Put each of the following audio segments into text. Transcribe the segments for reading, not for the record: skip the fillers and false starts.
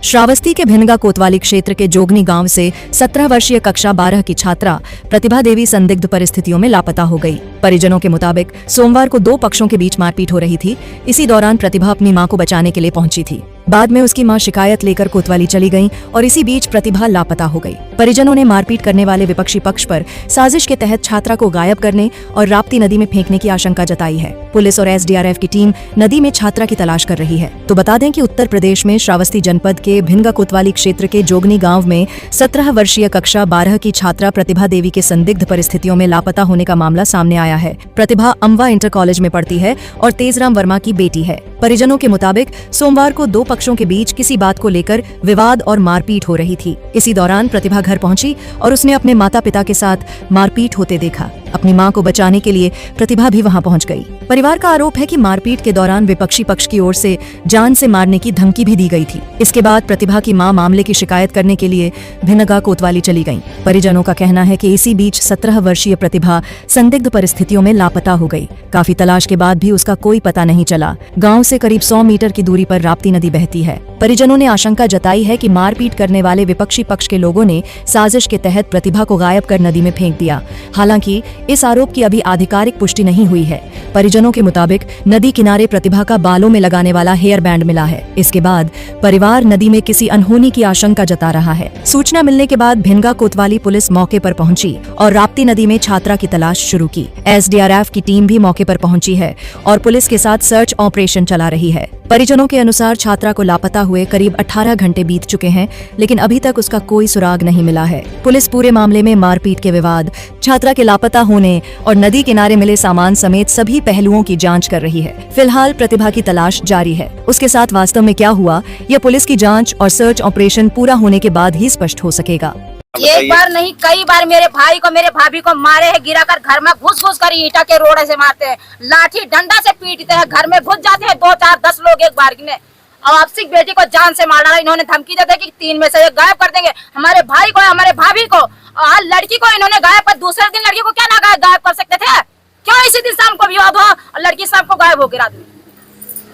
श्रावस्ती के भिनगा कोतवाली क्षेत्र के जोगनी गांव से 17 वर्षीय कक्षा 12 की छात्रा प्रतिभा देवी संदिग्ध परिस्थितियों में लापता हो गई। परिजनों के मुताबिक सोमवार को दो पक्षों के बीच मारपीट हो रही थी। इसी दौरान प्रतिभा अपनी मां को बचाने के लिए पहुंची थी। बाद में उसकी मां शिकायत लेकर कोतवाली चली गईं और इसी बीच प्रतिभा लापता हो गई। परिजनों ने मारपीट करने वाले विपक्षी पक्ष पर साजिश के तहत छात्रा को गायब करने और राप्ती नदी में फेंकने की आशंका जताई है। पुलिस और एसडीआरएफ की टीम नदी में छात्रा की तलाश कर रही है। तो बता दें कि उत्तर प्रदेश में श्रावस्ती जनपद के भिनगा कोतवाली क्षेत्र के जोगनी गांव में 17 वर्षीय कक्षा 12 की छात्रा प्रतिभा देवी के संदिग्ध परिस्थितियों में लापता होने का मामला सामने आया है। प्रतिभा अम्बा इंटर कॉलेज में पढ़ती है और तेजराम वर्मा की बेटी है। परिजनों के मुताबिक सोमवार को दो पक्षों के बीच किसी बात को लेकर विवाद और मारपीट हो रही थी। इसी दौरान प्रतिभा घर पहुंची और उसने अपने माता पिता के साथ मारपीट होते देखा। अपनी मां को बचाने के लिए प्रतिभा भी वहां पहुंच गई। परिवार का आरोप है कि मारपीट के दौरान विपक्षी पक्ष की ओर से जान से मारने की धमकी भी दी गई थी। इसके बाद प्रतिभा की मां मामले की शिकायत करने के लिए भिनगा कोतवाली चली गईं। परिजनों का कहना है कि इसी बीच 17 वर्षीय प्रतिभा संदिग्ध परिस्थितियों में लापता हो गई। काफी तलाश के बाद भी उसका कोई पता नहीं चला। गाँव से करीब 100 मीटर की दूरी पर राप्ती नदी बहती है। परिजनों ने आशंका जताई है कि मारपीट करने वाले विपक्षी पक्ष के लोगों ने साजिश के तहत प्रतिभा को गायब कर नदी में फेंक दिया। हालांकि इस आरोप की अभी आधिकारिक पुष्टि नहीं हुई है। परिजनों के मुताबिक नदी किनारे प्रतिभा का बालों में लगाने वाला हेयर बैंड मिला है। इसके बाद परिवार नदी में किसी अनहोनी की आशंका जता रहा है। सूचना मिलने के बाद भिनगा कोतवाली पुलिस मौके पर पहुंची और राप्ती नदी में छात्रा की तलाश शुरू की। एसडीआरएफ की टीम भी मौके पर पहुंची है और पुलिस के साथ सर्च ऑपरेशन चला रही है। परिजनों के अनुसार छात्रा को लापता हुए करीब 18 घंटे बीत चुके हैं, लेकिन अभी तक उसका कोई सुराग नहीं मिला है। पुलिस पूरे मामले में मारपीट के विवाद, छात्रा के लापता होने और नदी किनारे मिले सामान समेत सभी पहलुओं की जांच कर रही है। फिलहाल प्रतिभा की तलाश जारी है। उसके साथ वास्तव में क्या हुआ, यह पुलिस की जांच और सर्च ऑपरेशन पूरा होने के बाद ही स्पष्ट हो सकेगा। एक बार नहीं कई बार मेरे भाई को मेरे भाभी को मारे हैं, गिरा कर घर में घुस घुस कर ईंटा के रोड़े से मारते हैं, लाठी डंडा से पीटते हैं, घर में घुस जाते हैं 2 4 10 लोग एक बार में। और आपसी बेटी को जान से मार डाला। इन्होंने धमकी देते कि 3 में से एक गायब कर देंगे, हमारे भाई को हमारे भाभी को। और लड़की को इन्होंने गायब कर, दूसरे दिन लड़की को क्या ना गायब कर सकते थे? क्यों इसी दिन शाम को विवाद हुआ और लड़की शाम को गायब हो गिरा दी?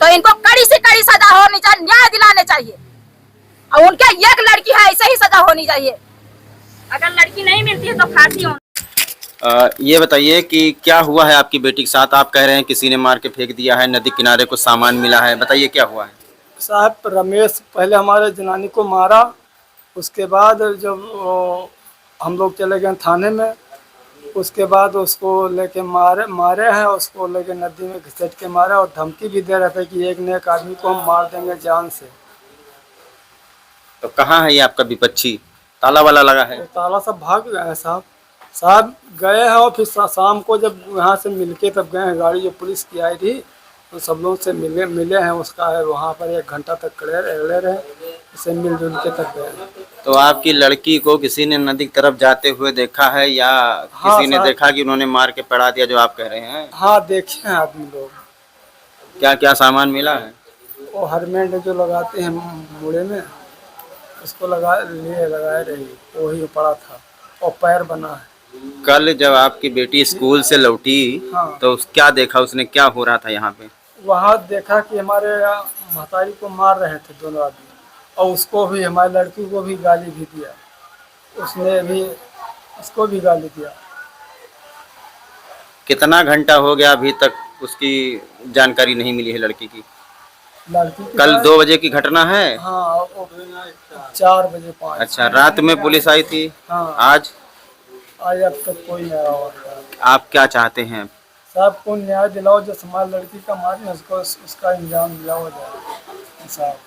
तो इनको कड़ी से कड़ी सजा होनी चाहिए, न्याय दिलाने चाहिए। और उनके एक लड़की है, ऐसे ही सजा होनी चाहिए। अगर लड़की नहीं मिलती है तो फांसी होनी। ये बताइए कि क्या हुआ है आपकी बेटी के साथ? आप कह रहे हैं किसी ने मार के फेंक दिया है, नदी किनारे को सामान मिला है, बताइए क्या हुआ है? साहब रमेश पहले हमारे जनानी को मारा, उसके बाद जब हम लोग चले गए थाने में, उसके बाद उसको लेके मारे हैं, उसको लेके नदी में घिसट के मारा और धमकी भी दे रहे थे कि एक न एक आदमी को हम मार देंगे जान से। तो कहाँ है ये आपका विपक्षी? ताला वाला लगा है? तो ताला सब भाग गए हैं साहब गए हैं। और फिर शाम को जब यहाँ से मिलके तब गए हैं, गाड़ी जो पुलिस की आई थी तो सब लोग से मिले हैं। उसका है वहाँ पर 1 घंटा तक खड़े रहे, उसे मिलजुल के तक गए। तो आपकी लड़की को किसी ने नदी की तरफ जाते हुए देखा है या किसी ने देखा कि उन्होंने मार के पड़ा दिया जो आप कह रहे हैं? हाँ देखे हैं आदमी लोग। क्या क्या सामान मिला है? वो हेलमेट जो लगाते हैं मुड़े में, उसको लगाए रही, वही पड़ा था और पैर बना है। कल जब आपकी बेटी स्कूल से लौटी हाँ। तो क्या देखा उसने, क्या हो रहा था यहाँ पे? वहाँ देखा कि हमारे महतारी को मार रहे थे दोनों आदमी, और उसको भी, हमारी लड़की को भी गाली भी दिया, उसने भी उसको भी गाली दिया। कितना घंटा हो गया अभी तक उसकी जानकारी नहीं मिली है लड़की की? कल 2 बजे की घटना है? हाँ 4 बजे 5। अच्छा, रात में पुलिस आई थी? हाँ। आज अब तक कोई नहीं आया। आप क्या चाहते हैं? साहब को न्याय दिलाओ, जो हमारी लड़की का मारी उसको उसका इंजाम दिलाओ जाए साहब।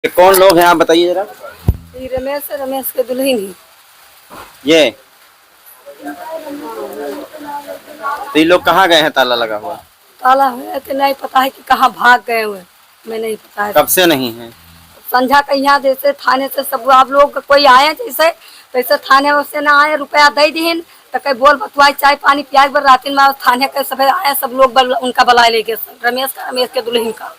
ये कौन लोग हैं आप बताइए जरा? रमेश के दुल्हन। ये तो ये लोग कहाँ गए हैं? ताला लगा हुआ? ताला है तो नहीं पता है कि कहाँ भाग गए हुए, मैं नहीं पता है। कब से नहीं है? संझा का यहाँ जैसे थाने से सब आप लोग कोई आए जैसे तैसे थाने से ना आए, रुपया दे दीन तो कहीं बोल बतवाई चाय पानी पियाज बर रात में थाने के सब आए, सब लोग उनका बला लेके रमेश के दुल्हन का।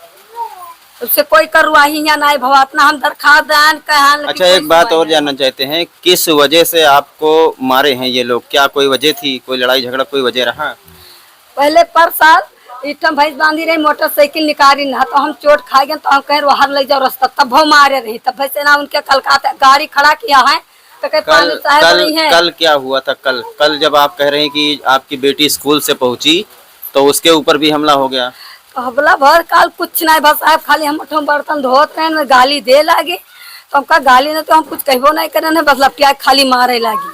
उससे कोई कार्रवाई यहाँ नहीं भवातना, हम दरखास्त दान कहां। अच्छा, एक बात और जानना चाहते हैं, किस वजह से आपको मारे हैं ये लोग? क्या कोई वजह थी, कोई लड़ाई झगड़ा, कोई वजह रहा? पहले पर साल इटम भैंस बांधी रही, मोटरसाइकिल निकाली ना, तो हम चोट खा गए, तो हम कह बाहर ले जाओ रास्ता, तब वो मारे रही, तब भैंस ना उनके कलकाता गाड़ी खड़ा किया है, तो कह पानी साहब नहीं है। कल क्या हुआ था? कल जब आप कह रहे हैं कि आपकी बेटी स्कूल से पहुंची तो उसके ऊपर भी हमला हो गया। तो हमला भर काल कुछ नहीं, बस साहब खाली हम बर्तन धोते हैं, गाली दे लागे, तो हमका गाली नहीं, तो हम कुछ कहबो नहीं करे, बस लपटिया खाली मारे लागी।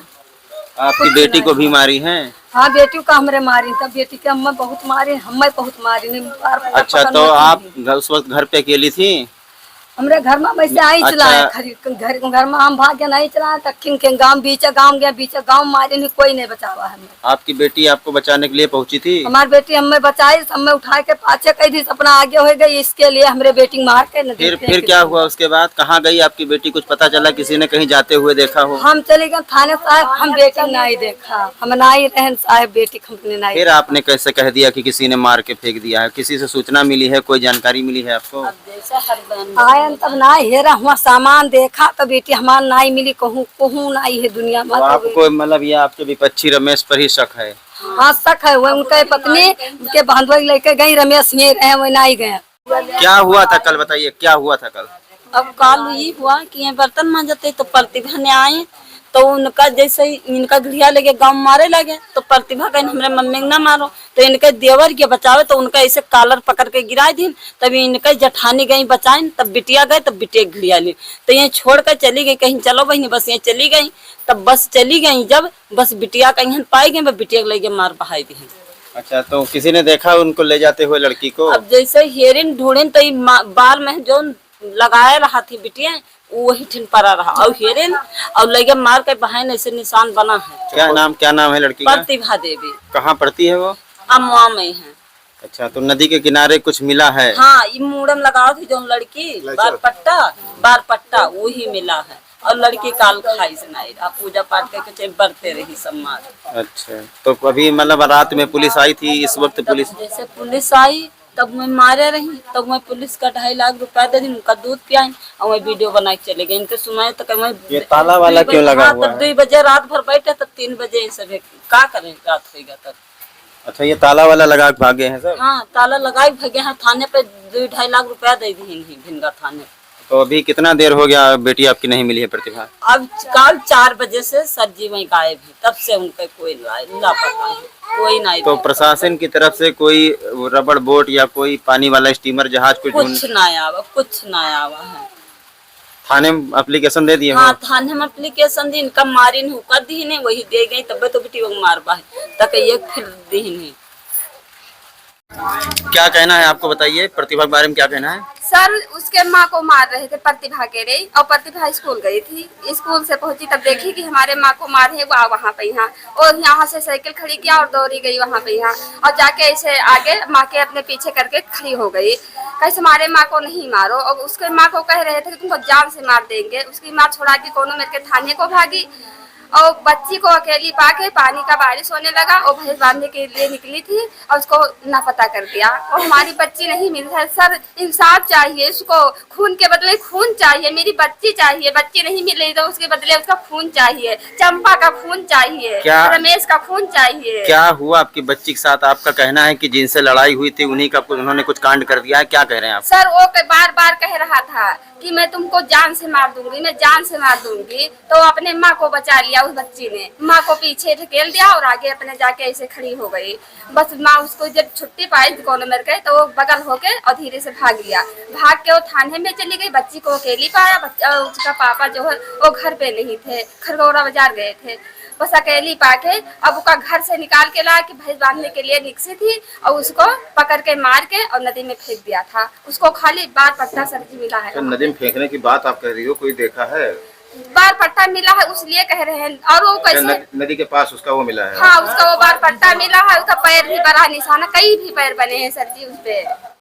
आपकी बेटी को भी मारी है? हाँ, बेटी को हमरे मारी, तब बेटी के अम्मा बहुत मारी, हमें बहुत मारी नहीं। अच्छा, तो आप उस वक्त घर पे अकेली थी? हमरे घर में वैसे आई चलाए, घर में हम भाग के नहीं चलाए, तक के गांव बीच गांव मारे नहीं, कोई नहीं बचावा हमें। आपकी बेटी आपको बचाने के लिए पहुंची थी? हमारी बेटी हमें बचाई, हमें उठा के पाछे कही थी, अपना आगे हो गई, इसके लिए हमरे बेटी मार के फिर क्या हुआ उसके बाद? कहाँ गई आपकी बेटी? कुछ पता चला? किसी ने कहीं जाते हुए देखा हो? हम चले गए थाने साहब, हम बेटी नहीं देखा, हम नहीं रहन साहब, बेटी हमने नहीं। फिर आपने कैसे कह दिया कि किसी ने मार के फेंक दिया है? किसी से सूचना मिली है? कोई जानकारी मिली है आपको? आए तब ना हेरा हुआ सामान देखा, तो बेटी हमार नहीं मिली, कहूँ नहीं है दुनिया में। तो आपको मतलब ये आपके विपक्षी रमेश पर ही शक है? हाँ, शक है, वो उनके पत्नी उनके बांधवा लेके गई, रमेश ये रहे, वो नहीं गए। क्या हुआ था कल? बताइए क्या हुआ था कल? अब काल ये हुआ कि ये बर्तन मांजते तो प्रतिभा ने आए, तो उनका जैसे ही इनका घड़िया लगे गांव मारे लगे, तो प्रतिभा कहीं हमारे मम्मी ना मारो, तो इनके देवर के बचावे, तो उनका ऐसे कॉलर पकड़ के गिरा दी, तब इनके जेठानी गई बचाए, तब बिटिया गए, तब बिटिया घड़िया ली, तो ये छोड़ कर चली गई, कहीं चलो बहनी, बस ये चली गई, तब बस चली गई, जब बस बिटिया कहीं पाई गई, बिटिया लेके मार बहाई दी। अच्छा, तो किसी ने देखा उनको ले जाते हुए लड़की को? अब जैसे हेरिन ढूंढिन, तो बाल में जो लगाए रहा थी बिटिया, वही ठिन पड़ा रहा, और हेरिन और लगे मार के बहन ऐसे निशान बना है। क्या नाम है लड़की का? प्रतिभा देवी। कहाँ पढ़ती है वो? अमवा में है। अच्छा, तो नदी के किनारे कुछ मिला है? हाँ, ये मूड़म लगाओ थी जो लड़की, बार पट्टा वही मिला है, और लड़की काल खाई से नहीं रहा, पूजा पाठ करके बढ़ते रही समाज। अच्छा, तो अभी मतलब रात में पुलिस आई थी? इस वक्त पुलिस जैसे पुलिस आई तब मैं मारे रही, तब मैं पुलिस का 2.5 लाख रुपया दे दी, उनका दूध पियाई, और मैं वीडियो बना के चले गए। इनके सुनाए तो मैं ये ताला वाला क्यों लगा हुआ है? 2 बजे रात भर बैठे, तब 3 बजे सब क्या करें, रात होगा तब। अच्छा, ये ताला वाला लगा के भागे हैं सर? हाँ, ताला लगा के भागे हैं, थाने पे 2-2.5 लाख रुपया दे दी भिनगा थाने। तो अभी कितना देर हो गया बेटी आपकी नहीं मिली है प्रतिभा? अब कल 4 बजे से सर जी वही गायब है, तब से उनका कोई लापता है, कोई नहीं। तो प्रशासन की तरफ से कोई रबड़ बोट या कोई पानी वाला स्टीमर जहाज कुछ नहीं आवा है। थाने में एप्लीकेशन दे दिए? हाँ, थाने में एप्लीकेशन दी, इनका मारी नहीं कर दी नहीं, वही दे गई, तब तो बेटी वो मार पाए तक ये फिर दी नहीं। क्या कहना है आपको? बताइए, प्रतिभा के बारे में क्या कहना है? सर, उसके माँ को मार रहे थे, प्रतिभा के रही, और प्रतिभा स्कूल गई थी, स्कूल से पहुंची तब देखी कि हमारे माँ को मार है, वो वहाँ पे यहाँ, और यहाँ से साइकिल खड़ी किया और दौड़ी गई वहाँ पे यहाँ, और जाके ऐसे आगे माँ के अपने पीछे करके खड़ी हो गई, कैसे हमारे माँ को नहीं मारो, और उसके माँ को कह रहे थे कि तुमको जान से मार देंगे। उसकी माँ छुड़ा के कोनो मेरे के थाने को भागी, और बच्ची को अकेली पाके, पानी का बारिश होने लगा और भैंस बांधने के लिए निकली थी और उसको नापता कर दिया, और हमारी बच्ची नहीं मिली है। सर, इंसाफ चाहिए, उसको खून के बदले खून चाहिए, मेरी बच्ची चाहिए, बच्ची नहीं मिली तो उसके बदले उसका खून चाहिए, चंपा का खून चाहिए, रमेश का खून चाहिए। क्या हुआ आपकी बच्ची के साथ? आपका कहना है कि जिनसे लड़ाई हुई थी उन्हीं का उन्होंने कुछ कांड कर दिया है, क्या कह रहे हैं आप? सर, वो बार बार कह रहा था कि मैं तुमको जान से मार दूंगी, मैं जान से मार दूंगी, तो अपने माँ को बचा लिया उस बच्ची ने, माँ को पीछे ढकेल दिया और आगे अपने जाके ऐसे खड़ी हो गई। बस माँ उसको जब छुट्टी पाई कॉर्नर में गए तो वो बगल होके और धीरे से भाग लिया, भाग के वो थाने में चली गई। बच्ची को अकेली पाया, उसका पापा जो है वो घर पे नहीं थे, खरगौरा बाजार गए थे, बस अकेली पाके अब उसका घर से निकाल के ला कि भैंस बांधने के लिए निकसी थी, और उसको पकड़ के मार के और नदी में फेंक दिया था। उसको खाली बार पट्टा सब्जी मिला है। तो नदी में फेंकने की बात आप कह रही हो, कोई देखा है? बार पट्टा मिला है उसलिए कह रहे हैं। और वो कैसे नदी के पास उसका वो मिला है? हाँ, उसका वो बार पट्टा मिला है, उसका पैर भी बड़ा निशाना, कई भी पैर बने हैं सर जी उस पे।